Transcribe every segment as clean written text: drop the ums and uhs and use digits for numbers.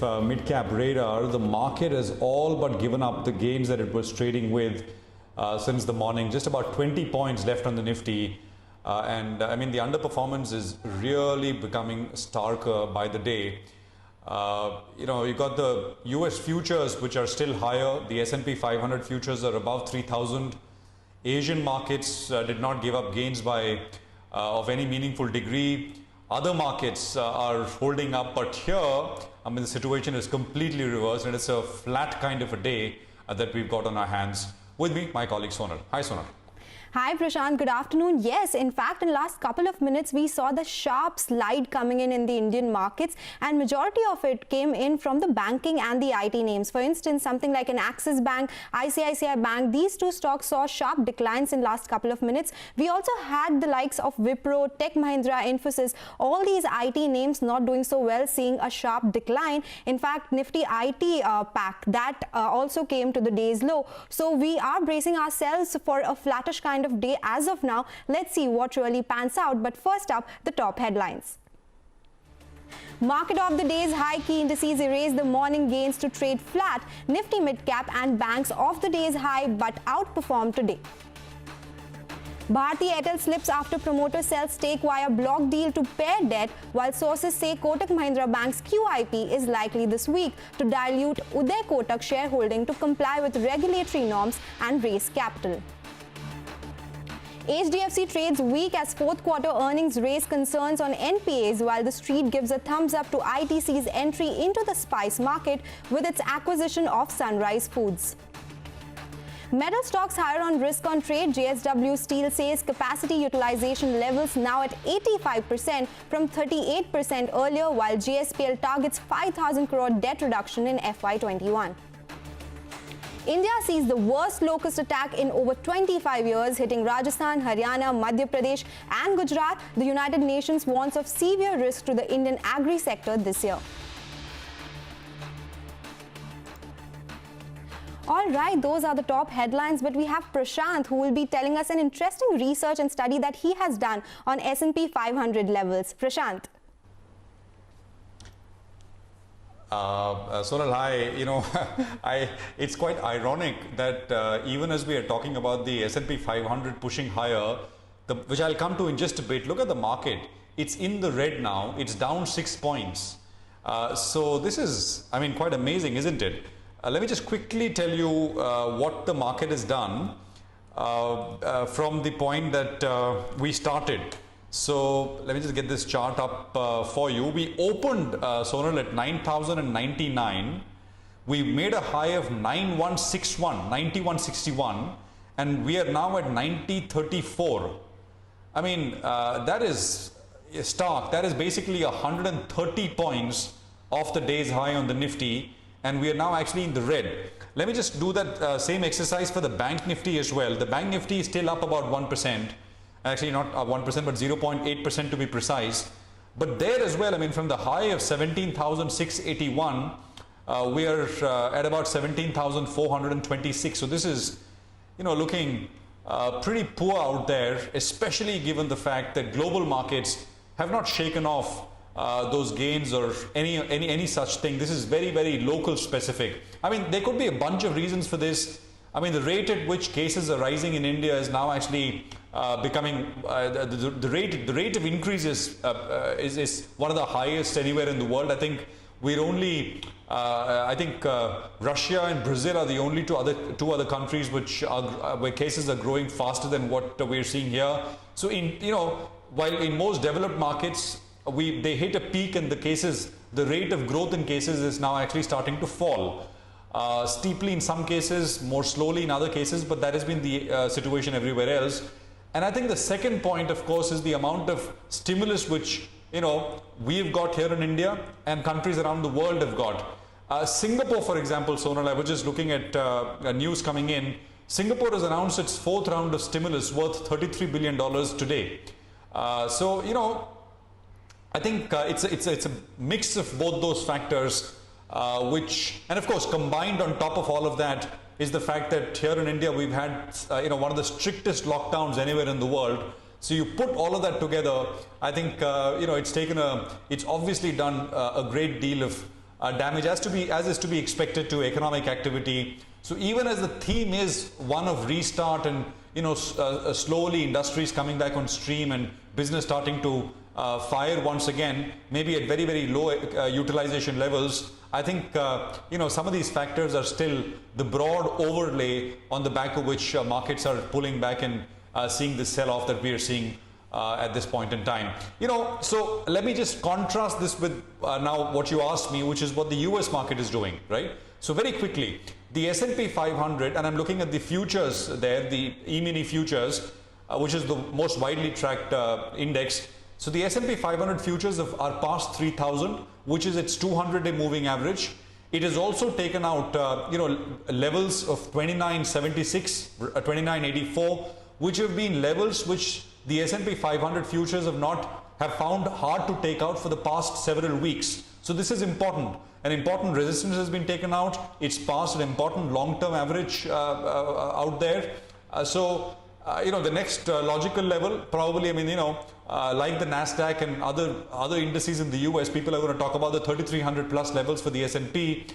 mid-cap radar, the market has all but given up the gains that it was trading with since the morning. Just about 20 points left on the Nifty. I mean, the underperformance is really becoming starker by the day. You got the US futures, which are still higher. The S&P 500 futures are above 3,000. Asian markets did not give up gains of any meaningful degree. Other markets are holding up, but here, I mean, the situation is completely reversed, and it's a flat kind of a day that we've got on our hands. With me, my colleague Sonal. Hi, Sonal. Hi Prashant, good afternoon. Yes, in fact, in the last couple of minutes, we saw the sharp slide coming in the Indian markets, and majority of it came in from the banking and the IT names. For instance, something like an Axis Bank, ICICI Bank, these two stocks saw sharp declines in the last couple of minutes. We also had the likes of Wipro, Tech Mahindra, Infosys, all these IT names not doing so well, seeing a sharp decline. In fact, Nifty IT pack, that also came to the day's low. So we are bracing ourselves for a flattish kind of day as of now. Let's see what really pans out. But first up, the top headlines. Market of the day's high key indices erased the morning gains to trade flat. Nifty mid-cap and banks off the day's high but outperformed today. Bharti Airtel slips after promoter sells stake via block deal to pare debt, while sources say Kotak Mahindra Bank's QIP is likely this week to dilute Uday Kotak shareholding to comply with regulatory norms and raise capital. HDFC trades weak as fourth quarter earnings raise concerns on NPAs, while the street gives a thumbs up to ITC's entry into the spice market with its acquisition of Sunrise Foods. Metal stocks higher on risk on trade. JSW Steel says capacity utilization levels now at 85% from 38% earlier, while JSPL targets 5,000 crore debt reduction in FY21. India sees the worst locust attack in over 25 years, hitting Rajasthan, Haryana, Madhya Pradesh and Gujarat. The United Nations warns of severe risk to the Indian agri-sector this year. All right, those are the top headlines, but we have Prashant, who will be telling us an interesting research and study that he has done on S&P 500 levels. Prashant. Sonal, hi. It's quite ironic that even as we are talking about the S&P 500 pushing higher, which I'll come to in just a bit, look at the market. It's in the red now. It's down 6 points. So this is, I mean, quite amazing, isn't it? Let me just quickly tell you what the market has done from the point that we started. So let me just get this chart up for you. We opened Sonal at 9,099. We made a high of 9161, and we are now at 9034. I mean, that is stark. That is basically 130 points off the day's high on the Nifty, and we are now actually in the red. Let me just do that same exercise for the Bank Nifty as well. The Bank Nifty is still up about 1%. Actually not 1%, but 0.8% to be precise. But there as well, I mean, from the high of 17,681, we are at about 17,426. So this is, looking pretty poor out there, especially given the fact that global markets have not shaken off those gains or any such thing. This is very, very local specific. I mean, there could be a bunch of reasons for this. I mean, the rate at which cases are rising in India is now actually becoming the rate of increase is one of the highest anywhere in the world. I think we're only Russia and Brazil are the only two other countries where cases are growing faster than what we're seeing here. So while in most developed markets they hit a peak, and the rate of growth in cases is now actually starting to fall. Steeply in some cases, more slowly in other cases, but that has been the situation everywhere else. And I think the second point, of course, is the amount of stimulus which we've got here in India and countries around the world have got. Singapore, for example, Sonal, I was just looking at news coming in. Singapore has announced its fourth round of stimulus worth $33 billion today. So I think it's a mix of both those factors. And of course, combined on top of all of that is the fact that here in India we've had one of the strictest lockdowns anywhere in the world. So you put all of that together, I think it's obviously done a great deal of damage as is to be expected to economic activity. So even as the theme is one of restart and slowly industries coming back on stream and business starting to fire once again, maybe at very, very low utilization levels, I think some of these factors are still the broad overlay on the back of which markets are pulling back and seeing the sell-off that we are seeing at this point in time. So let me just contrast this with now what you asked me, which is what the US market is doing, right? So very quickly, the S&P 500, and I'm looking at the futures there, the E-mini futures, which is the most widely tracked index. So the S&P 500 futures are past 3,000, which is its 200-day moving average. It has also taken out, levels of 2976, 2984, which have been levels which the S&P 500 futures have found hard to take out for the past several weeks. So this is important. An important resistance has been taken out. It's past an important long-term average out there. The next logical level, probably, like the Nasdaq and other indices in the US, people are going to talk about the 3,300 plus levels for the S&P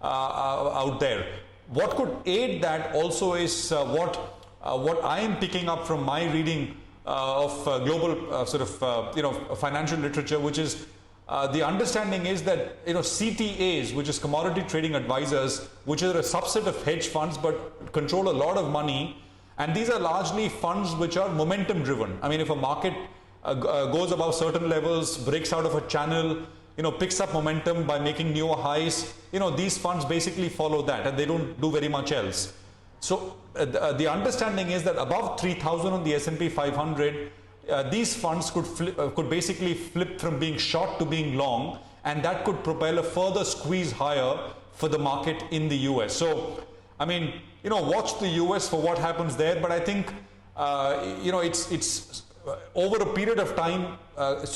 out there. What could aid that also is what I am picking up from my reading of global financial literature, which is the understanding is that CTAs, which is commodity trading advisors, which are a subset of hedge funds but control a lot of money, and these are largely funds which are momentum driven. If a market goes above certain levels, breaks out of a channel, picks up momentum by making newer highs, these funds basically follow that and they don't do very much else. So the understanding is that above 3,000 on the S&P 500, these funds could basically flip from being short to being long, and that could propel a further squeeze higher for the market in the US. So, watch the US for what happens there, but I think, it's over a period of time, the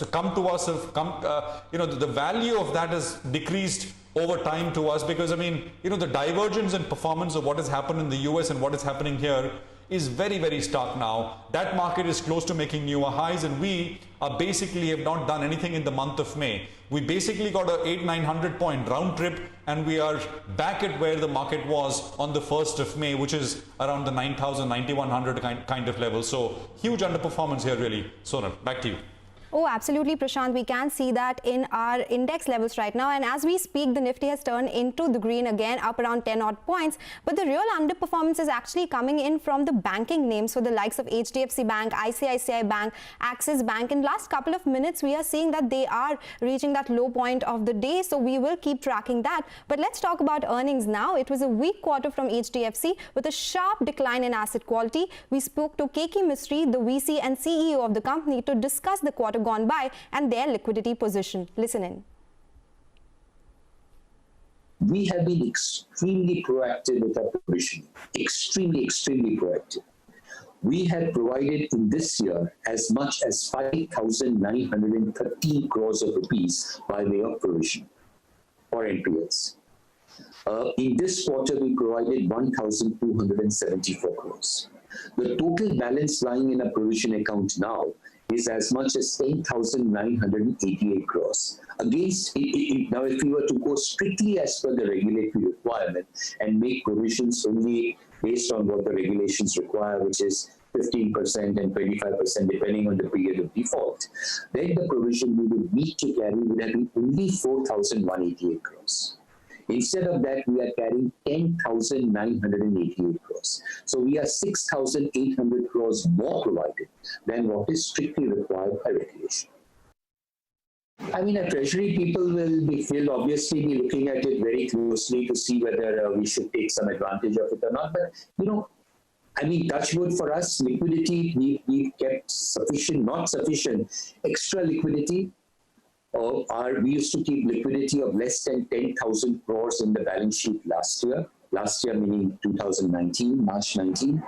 value of that has decreased over time to us because, the divergence in performance of what has happened in the US and what is happening here is very, very stark now. That market is close to making newer highs, and we are basically have not done anything in the month of May. We basically got a 800-900 point round trip, and we are back at where the market was on the 1st of May, which is around the 9,000, 9,100 kind of level. So huge underperformance here, really. Sonal, back to you. Oh, absolutely, Prashant. We can see that in our index levels right now. And as we speak, the Nifty has turned into the green again, up around 10 odd points. But the real underperformance is actually coming in from the banking names, so the likes of HDFC Bank, ICICI Bank, Axis Bank. In last couple of minutes, we are seeing that they are reaching that low point of the day. So we will keep tracking that. But let's talk about earnings now. It was a weak quarter from HDFC with a sharp decline in asset quality. We spoke to Keki Mistry, the VC and CEO of the company, to discuss the quarter gone by and their liquidity position. Listen in. We have been extremely proactive with our provisioning. Extremely proactive. We have provided in this year as much as 5,913 crores of rupees by way of provision for NPLs. In this quarter, we provided 1,274 crores. The total balance lying in a provision account now is as much as 10,988 crores. Against, now if we were to go strictly as per the regulatory requirement and make provisions only based on what the regulations require, which is 15% and 25% depending on the period of default, then the provision we would need to carry would have been only 4,188 crores. Instead of that, we are carrying 10,988 crores. So we are 6,800 crores more provided than what is strictly required by regulation. Our treasury people will obviously be looking at it very closely to see whether we should take some advantage of it or not. But, touch wood for us, liquidity, we've kept sufficient, not sufficient, extra liquidity. We used to keep liquidity of less than 10,000 crores in the balance sheet last year meaning 2019, March 19.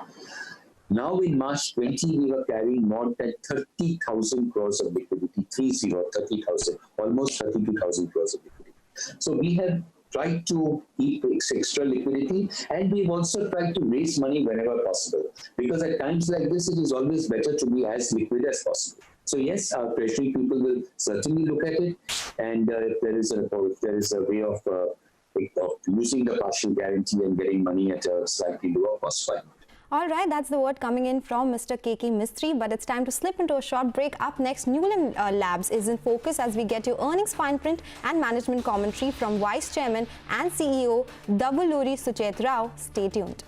Now in March 20, we were carrying more than 30,000 crores of liquidity, 30,000, almost 32,000 crores of liquidity. So we have tried to keep extra liquidity, and we've also tried to raise money whenever possible. Because at times like this, it is always better to be as liquid as possible. So yes, our treasury people will certainly look at it, and if there is a way of using the partial guarantee and getting money at a slightly lower cost, why not? All right, that's the word coming in from Mr. K.K. Mistry, but it's time to slip into a short break. Up next, Newland Labs is in focus as we get your earnings fine print and management commentary from Vice Chairman and CEO Davuluri Suchet Rao. Stay tuned.